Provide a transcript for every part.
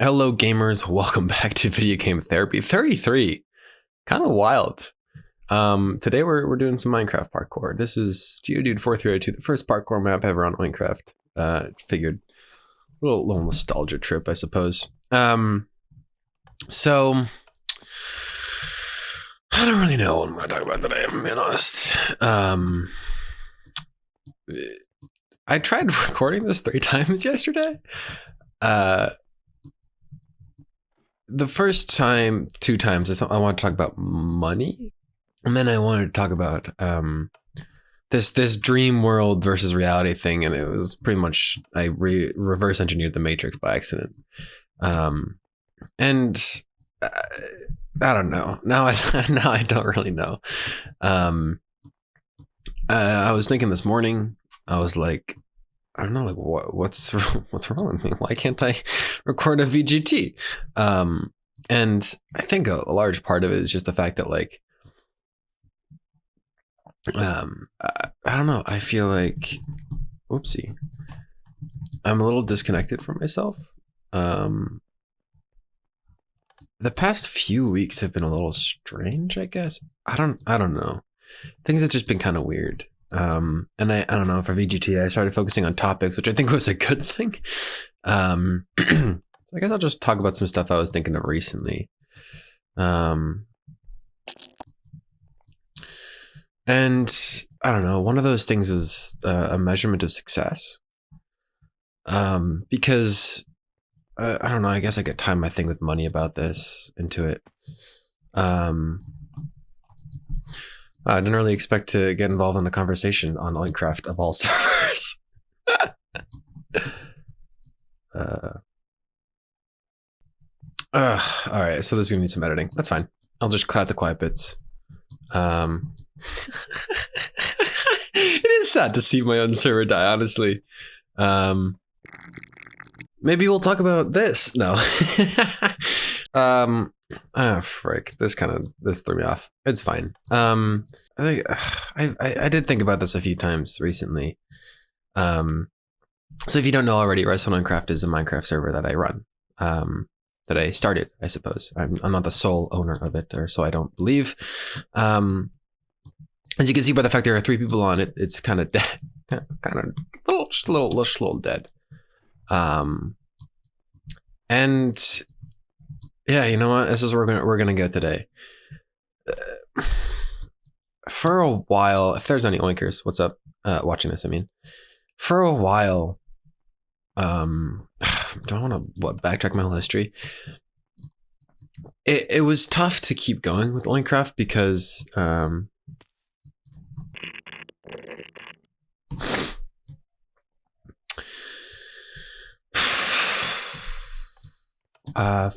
Hello gamers, welcome back to Video Game Therapy 33. Kind of wild. Today we're doing some Minecraft parkour. This is Geodude 4302, the first parkour map ever on Minecraft. Figured a little nostalgia trip, I suppose. So I don't really know what I'm going to talk about today, if I'm being honest. I tried recording this 3 times yesterday. The first time, 2 times, I want to talk about money, and then I wanted to talk about this dream world versus reality thing, and it was pretty much I reverse engineered the Matrix by accident, and I don't know. Now I don't really know. I was thinking this morning. I was like, I don't know, like what's wrong with me? Why can't I record a VGT? And I think a large part of it is just the fact that, like, I don't know. I feel like, whoopsie, I'm a little disconnected from myself. The past few weeks have been a little strange, I guess. I don't know. Things have just been kind of weird. And I don't know, for VGT I started focusing on topics, which I think was a good thing. I guess I'll just talk about some stuff I was thinking of recently. And I don't know, one of those things was a measurement of success. Because I don't know, I guess I could tie my thing with money about this into it. I didn't really expect to get involved in a conversation on Minecraft of all servers. All right, so this is gonna need some editing. That's fine. I'll just cut out the quiet bits. It is sad to see my own server die, honestly. Maybe we'll talk about this. No. Frick. This threw me off. It's fine. I think I did think about this a few times recently. So if you don't know already, Wrestle Minecraft is a Minecraft server that I run. That I started, I suppose. I'm not the sole owner of it, or so I don't believe. As you can see by the fact there are 3 people on it, it's kind of dead, kind of just a little dead. And yeah, you know what? This is where we're gonna go today. For a while, if there's any oinkers, what's up? Watching this, I mean, for a while, don't want to backtrack my whole history. It was tough to keep going with Minecraft because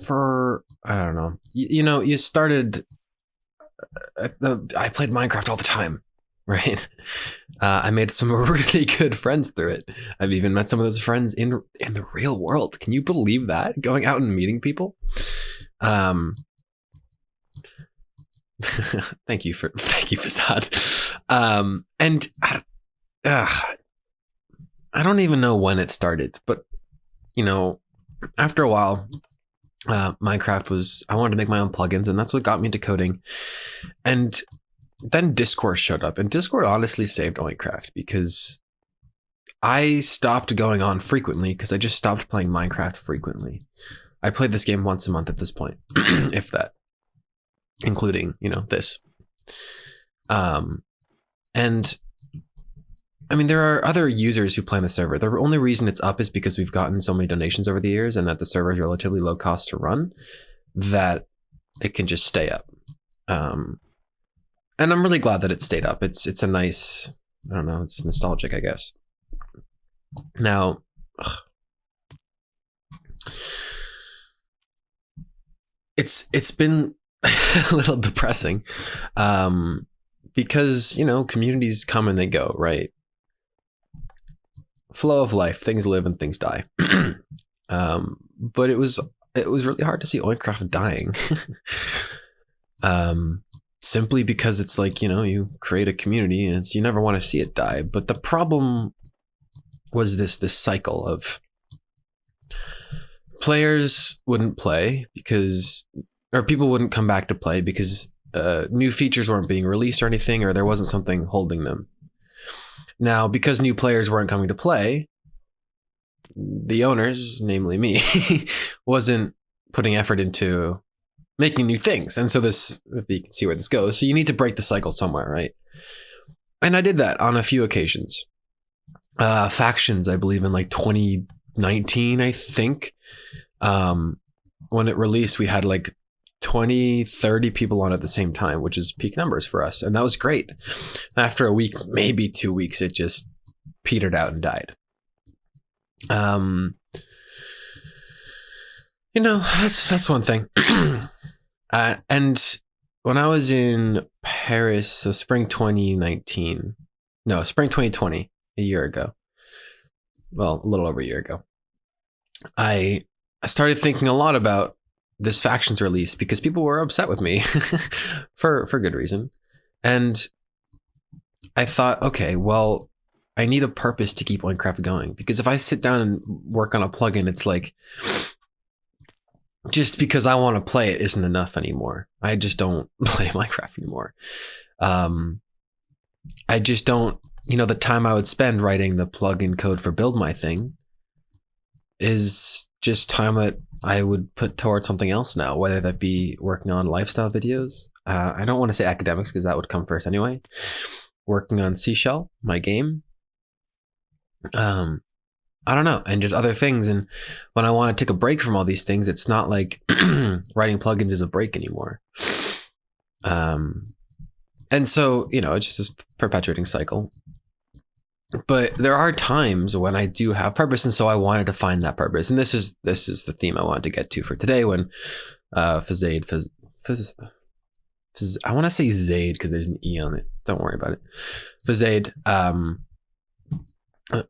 for I don't know, you know, you started. I played Minecraft all the time, right? I made some really good friends through it. I've even met some of those friends in the real world. Can you believe that? Going out and meeting people. Thank you, Facade. And I don't even know when it started, but you know, after a while, Minecraft was, I wanted to make my own plugins, and that's what got me into coding. And then Discord showed up, and Discord honestly saved Minecraft because I stopped going on frequently because I just stopped playing Minecraft frequently. I played this game once a month at this point, if that, including, you know, this. And I mean, there are other users who play on the server. The only reason it's up is because we've gotten so many donations over the years, and that the server is relatively low cost to run, that it can just stay up. And I'm really glad that it stayed up. It's a nice, I don't know, it's nostalgic, I guess. Now, it's been a little depressing, because, you know, communities come and they go, right? Flow of life, things live and things die. But it was really hard to see Minecraft dying. Simply because it's like, you know, you create a community and you never want to see it die. But the problem was this cycle of players wouldn't play or people wouldn't come back to play because new features weren't being released or anything, or there wasn't something holding them. Now, because new players weren't coming to play, the owners, namely me, wasn't putting effort into making new things. And so this, if you can see where this goes, so you need to break the cycle somewhere, right? And I did that on a few occasions. Factions, I believe in like 2019, I think. When it released, we had like 20, 30 people on at the same time, which is peak numbers for us. And that was great. After a week, maybe 2 weeks, it just petered out and died. That's one thing. And when I was in Paris, so spring 2020, a year ago, well, a little over a year ago, I started thinking a lot about this factions release because people were upset with me for good reason. And I thought, okay, well, I need a purpose to keep Minecraft going, because if I sit down and work on a plugin, it's like, just because I want to play it isn't enough anymore. I just don't play Minecraft anymore. I just don't, the time I would spend writing the plugin code for Build My Thing is just time that I would put towards something else now, whether that be working on lifestyle videos. I don't want to say academics because that would come first anyway. Working on Seashell, my game. I don't know, and just other things. And when I want to take a break from all these things, it's not like writing plugins is a break anymore. And so, it's just this perpetuating cycle. But there are times when I do have purpose, and so I wanted to find that purpose. And this is the theme I wanted to get to for today. When I want to say Zaid because there's an E on it. Don't worry about it. Fazade.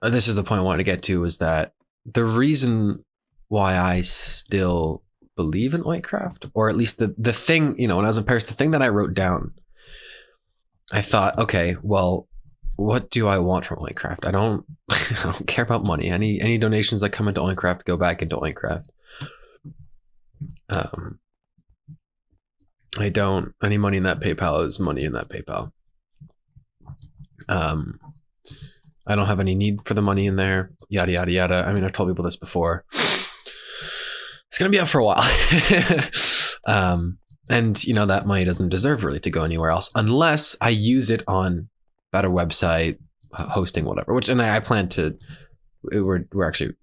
This is the point I wanted to get to, is that the reason why I still believe in Minecraft, or at least the thing, when I was in Paris, the thing that I wrote down, I thought, okay, well, what do I want from Minecraft? I don't care about money. Any donations that come into Minecraft go back into Minecraft. Any money in that PayPal is money in that PayPal. I don't have any need for the money in there, yada, yada, yada. I mean, I've told people this before. It's going to be up for a while. And, that money doesn't deserve really to go anywhere else unless I use it on better website, hosting, whatever, and I plan to, we're actually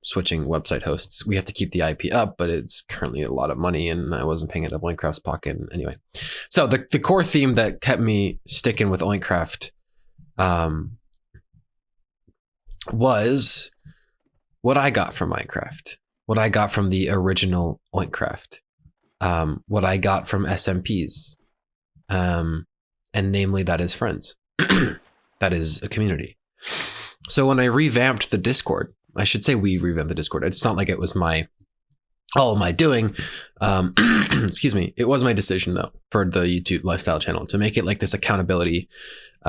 switching website hosts. We have to keep the IP up, but it's currently a lot of money and I wasn't paying it out of Minecraft's pocket anyway. So the core theme that kept me sticking with Minecraft, was what I got from Minecraft, what I got from the original Minecraft, what I got from SMPs, and namely that is friends. That is a community. So when I revamped the Discord, I should say we revamped the Discord. It's not like it was all my doing. Excuse me. It was my decision though for the YouTube lifestyle channel to make it like this accountability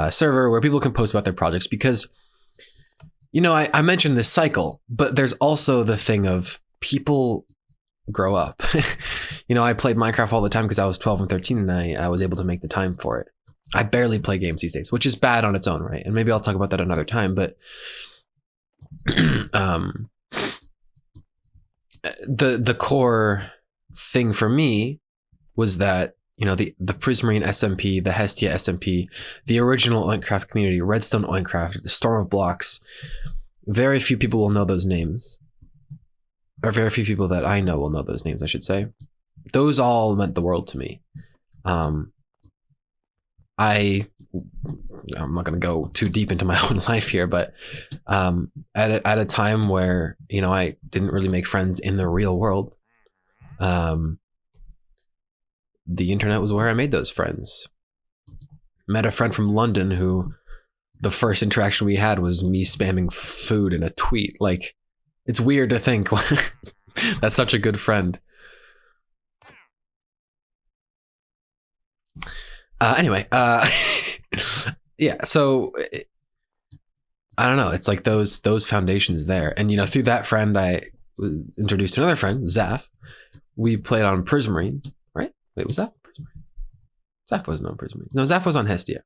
server where people can post about their projects, because I mentioned this cycle, but there's also the thing of people grow up. I played Minecraft all the time because I was 12 and 13 and I was able to make the time for it. I barely play games these days, which is bad on its own, right? And maybe I'll talk about that another time, but the core thing for me was that, the Prismarine SMP, the Hestia SMP, the original Minecraft community, Redstone Minecraft, the Storm of Blocks, very few people will know those names. Or very few people that I know will know those names, I should say. Those all meant the world to me. I'm not going to go too deep into my own life here, but at a time where, I didn't really make friends in the real world, the internet was where I made those friends. Met a friend from London who the first interaction we had was me spamming food in a tweet. Like, it's weird to think that's such a good friend. Anyway, yeah, so I don't know. It's like those foundations there. And, through that friend, I introduced another friend, Zaf. We played on Prismarine, right? Wait, was that Prismarine? Zaf wasn't on Prismarine. No, Zaf was on Hestia.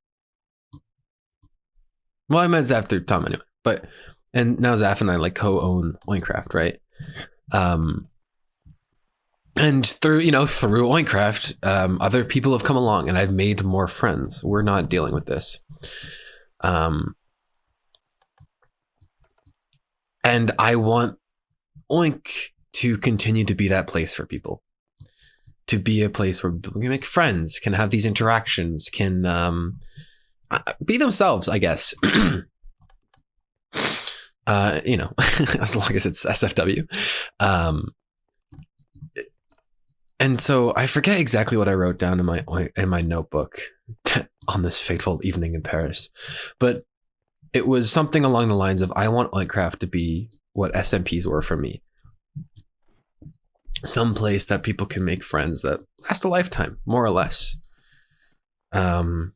Well, I met Zaf through Tom anyway. And now Zaf and I like co-own Minecraft, right? And through Minecraft, other people have come along and I've made more friends. We're not dealing with this. And I want Oink to continue to be that place for people, to be a place where people can make friends, can have these interactions, can be themselves, I guess. As long as it's SFW. And so I forget exactly what I wrote down in my notebook on this fateful evening in Paris, but it was something along the lines of, I want Minecraft to be what SMPs were for me. Some place that people can make friends that last a lifetime, more or less. In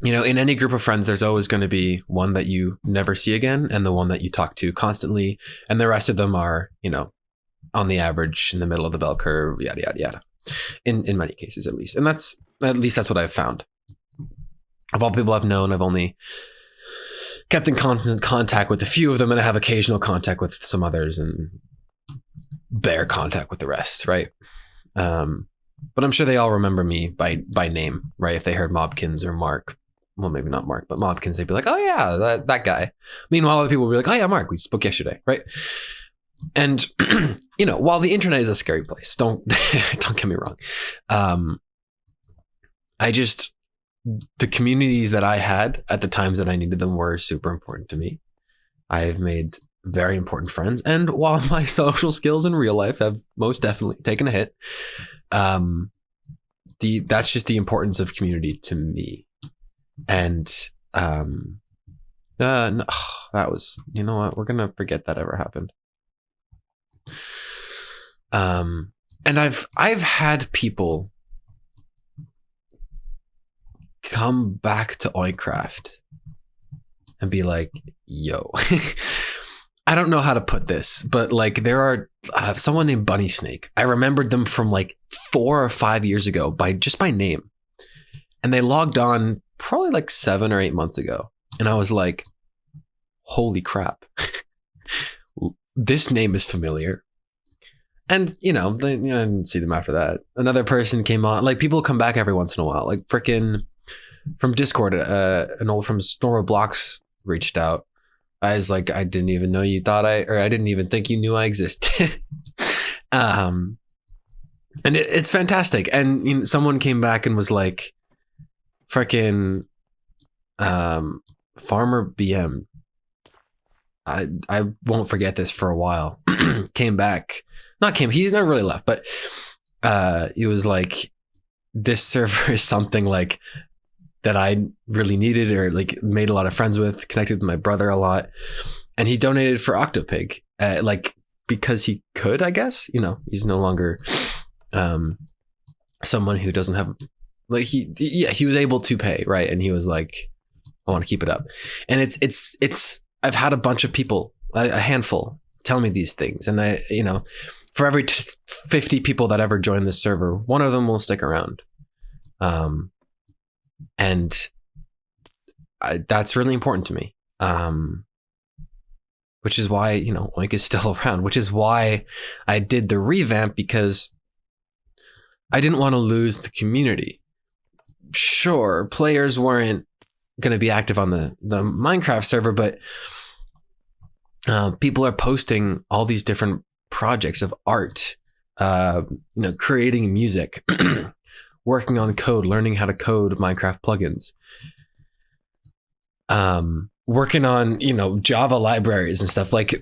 any group of friends, there's always going to be one that you never see again and the one that you talk to constantly. And the rest of them are, on the average, in the middle of the bell curve, yada, yada, yada. In many cases, at least. And that's what I've found. Of all the people I've known, I've only kept in constant contact with a few of them, and I have occasional contact with some others and bare contact with the rest, right? But I'm sure they all remember me by name, right? If they heard Mobkinz or Mark, well, maybe not Mark, but Mobkinz, they'd be like, oh yeah, that guy. Meanwhile, other people would be like, oh yeah, Mark, we spoke yesterday, right? And, while the internet is a scary place, don't get me wrong. The communities that I had at the times that I needed them were super important to me. I've made very important friends. And while my social skills in real life have most definitely taken a hit, that's just the importance of community to me. And no, that was, you know what, we're gonna forget that ever happened. And I've had people come back to Minecraft and be like, yo, I don't know how to put this, but like there are someone named Bunny Snake. I remembered them from like 4 or 5 years ago by name. And they logged on probably like 7 or 8 months ago. And I was like, holy crap. This name is familiar. And, I didn't see them after that. Another person came on. Like, people come back every once in a while. Like, frickin' from Discord, an old from Storm of Blocks reached out. I was like, I didn't even know you thought I didn't even think you knew I existed. And it's fantastic. And someone came back and was like, frickin' Farmer BM. I won't forget this for a while. He's never really left, but it was like, this server is something like that I really needed, or like made a lot of friends with, connected with my brother a lot. And he donated for Octopig, like because he could, I guess, he's no longer someone who doesn't have, like, he was able to pay, right? And he was like, I want to keep it up. And it's I've had a bunch of people, a handful, tell me these things. And for every 50 people that ever join this server, one of them will stick around. And that's really important to me. Which is why, Oink is still around, which is why I did the revamp, because I didn't want to lose the community. Sure, players weren't going to be active on the Minecraft server, but people are posting all these different projects of art, creating music, working on code, learning how to code Minecraft plugins, working on, Java libraries and stuff. Like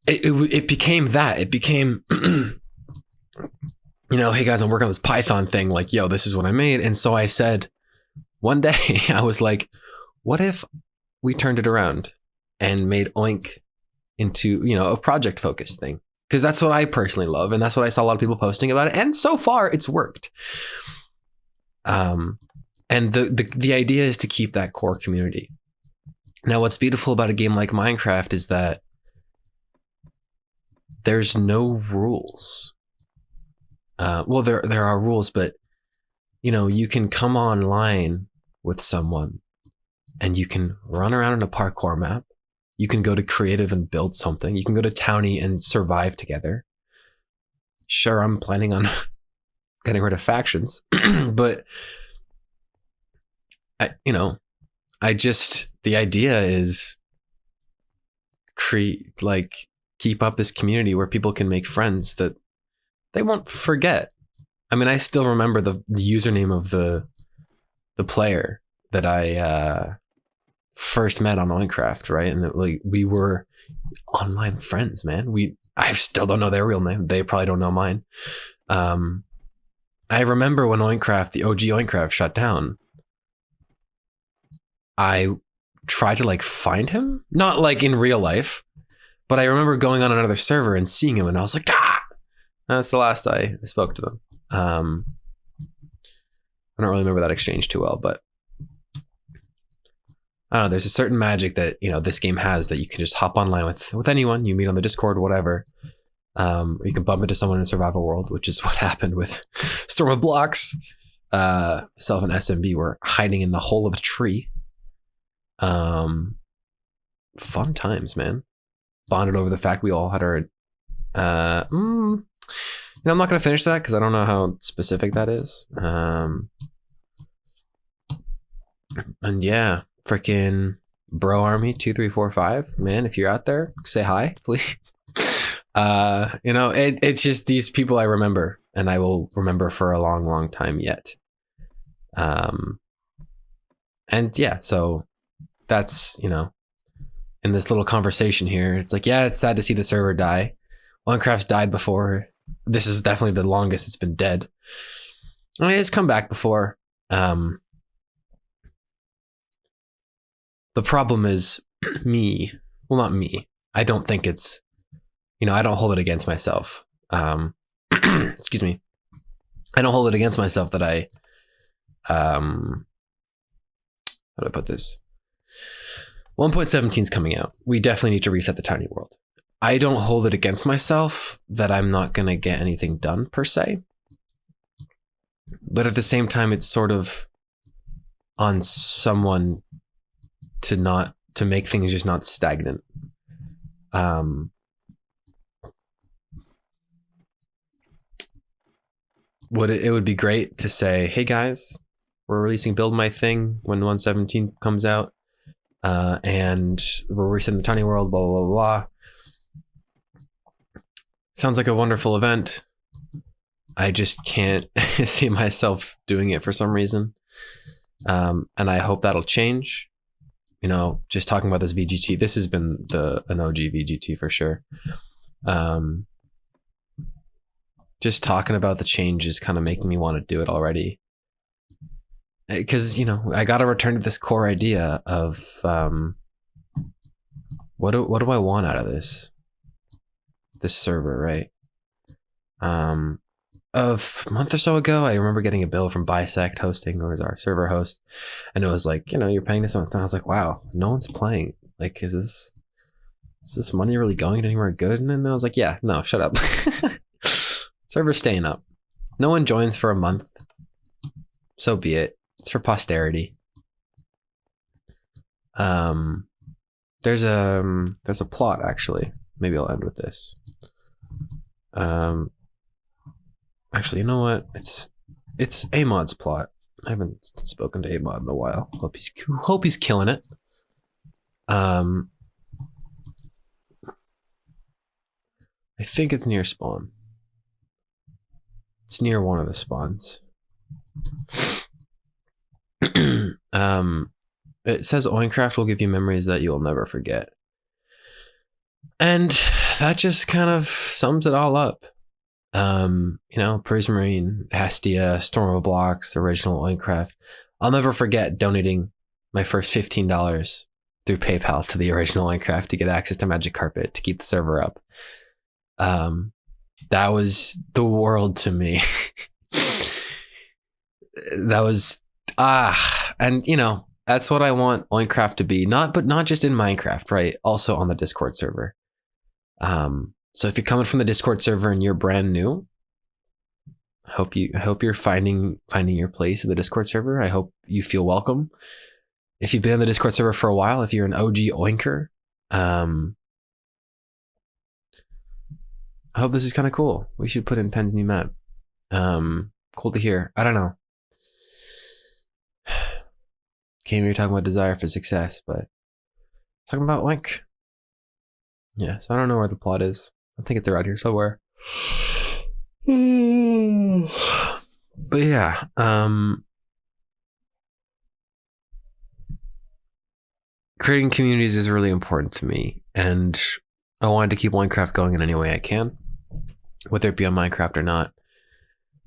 it became that. It became, hey guys, I'm working on this Python thing. Like, yo, this is what I made. And so I said, one day I was like, what if we turned it around and made Oink into, a project focused thing? Because that's what I personally love. And that's what I saw a lot of people posting about it. And so far it's worked. And the idea is to keep that core community. Now, what's beautiful about a game like Minecraft is that there's no rules. Well, there are rules, but you know, you can come online with someone and you can run around in a parkour map. You can go to creative and build something. You can go to townie and survive together. Sure, I'm planning on getting rid of factions, but the idea is keep up this community where people can make friends that they won't forget. I mean, I still remember the username of the player that I first met on Minecraft, right? And we were online friends, man. I still don't know their real name. They probably don't know mine. I remember when Oincraft, the OG Oincraft, shut down. I tried to find him, not in real life, but I remember going on another server and seeing him, and I was like, ah! That's the last I spoke to them. I don't really remember that exchange too well, but I don't know. There's a certain magic that this game has that you can just hop online with anyone you meet on the Discord, whatever. Or you can bump into someone in survival world, which is what happened with Storm of Blocks. Myself and SMB were hiding in the hole of a tree. Fun times, man. Bonded over the fact we all had our. I'm not going to finish that because I don't know how specific that is. And yeah, freaking Bro Army 2345, man. If you're out there, say hi, please. It's just these people I remember, and I will remember for a long, long time yet. And yeah, so that's, in this little conversation here, it's it's sad to see the server die. Minecraft's died before. This is definitely the longest it's been dead. I mean, it's come back before. The problem is me. Well, not me. I don't think it's, I don't hold it against myself. Excuse me. I don't hold it against myself that I, how do I put this? 1.17 is coming out. We definitely need to reset the tiny world. I don't hold it against myself that I'm not going to get anything done per se. But at the same time, it's sort of on someone to make things just not stagnant. It would be great to say, hey guys, we're releasing Build My Thing when 1.17 comes out. And we're resetting the tiny world, blah, blah, blah, blah. Sounds like a wonderful event. I just can't see myself doing it for some reason. And I hope that'll change. Just talking about this VGT, this has been an OG VGT for sure. Just talking about the change is kind of making me want to do it already. Because, I got to return to this core idea of what do I want out of this server, right? Of a month or so ago, I remember getting a bill from Bisect Hosting, who was our server host, and it was you're paying this month, and I was like, wow, no one's playing. Is this money really going anywhere good? And then I was like, yeah, no, shut up. Server's staying up. No one joins for a month. So be it. It's for posterity. There's a plot actually. Maybe I'll end with this. Actually, you know what? It's Amod's plot. I haven't spoken to Amod in a while. Hope he's killing it. I think it's near spawn. It's near one of the spawns. It says Oincraft will give you memories that you will never forget. And that just kind of sums it all up. Prismarine, Hestia, Storm of Blocks, original Oincraft. I'll never forget donating my first $15 through PayPal to the original Oincraft to get access to Magic Carpet to keep the server up. That was the world to me. That was and That's what I want Minecraft to be. But not just in Minecraft, right? Also on the Discord server. So if you're coming from the Discord server and you're brand new, I hope you're finding your place in the Discord server. I hope you feel welcome. If you've been in the Discord server for a while, if you're an OG oinker, I hope this is kind of cool. We should put in Penn's new map. Cool to hear. I don't know. Came here talking about desire for success, but talking about Oink. Yeah, so I don't know where the plot is. I think it's around here somewhere. But yeah, creating communities is really important to me, and I wanted to keep Minecraft going in any way I can, whether it be on Minecraft or not.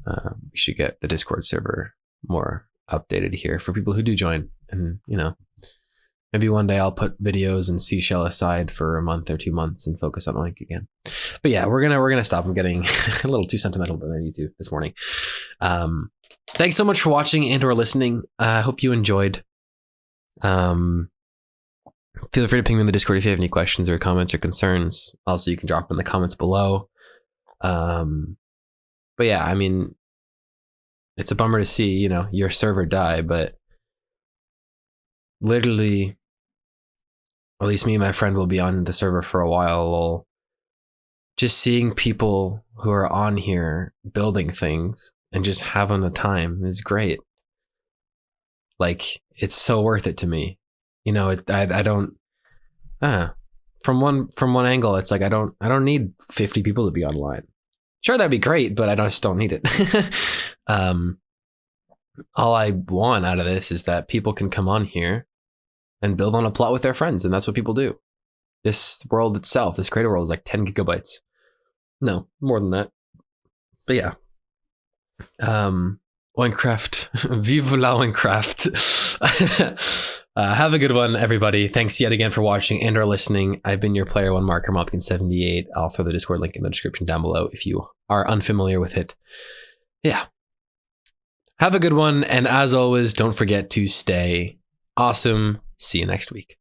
We should get the Discord server more updated here for people who do join, and you know, maybe one day I'll put videos and Seashell aside for a month or 2 months and focus on Oink again. But yeah, we're gonna stop. I'm getting a little too sentimental than I need to this morning. Thanks so much for watching and or listening. I hope you enjoyed. Feel free to ping me in the Discord if you have any questions or comments or concerns. Also, you can drop them in the comments below. But yeah, I mean, it's a bummer to see, you know, your server die, but literally, at least me and my friend will be on the server for a while. Just seeing people who are on here building things and just having a time is great. Like, it's so worth it to me. You know, I don't. From one angle, it's like I don't need 50 people to be online. Sure, that'd be great, but I just don't need it. All I want out of this is that people can come on here and build on a plot with their friends, and that's what people do. This world itself, this creator world, is like 10 gigabytes. No, more than that. But yeah. Minecraft. Vive la Minecraft. Have a good one, everybody. Thanks yet again for watching and or listening. I've been your player one marker, mobkinz78. I'll throw the Discord link in the description down below if you are unfamiliar with it. Yeah. Have a good one, and as always, don't forget to stay awesome. See you next week.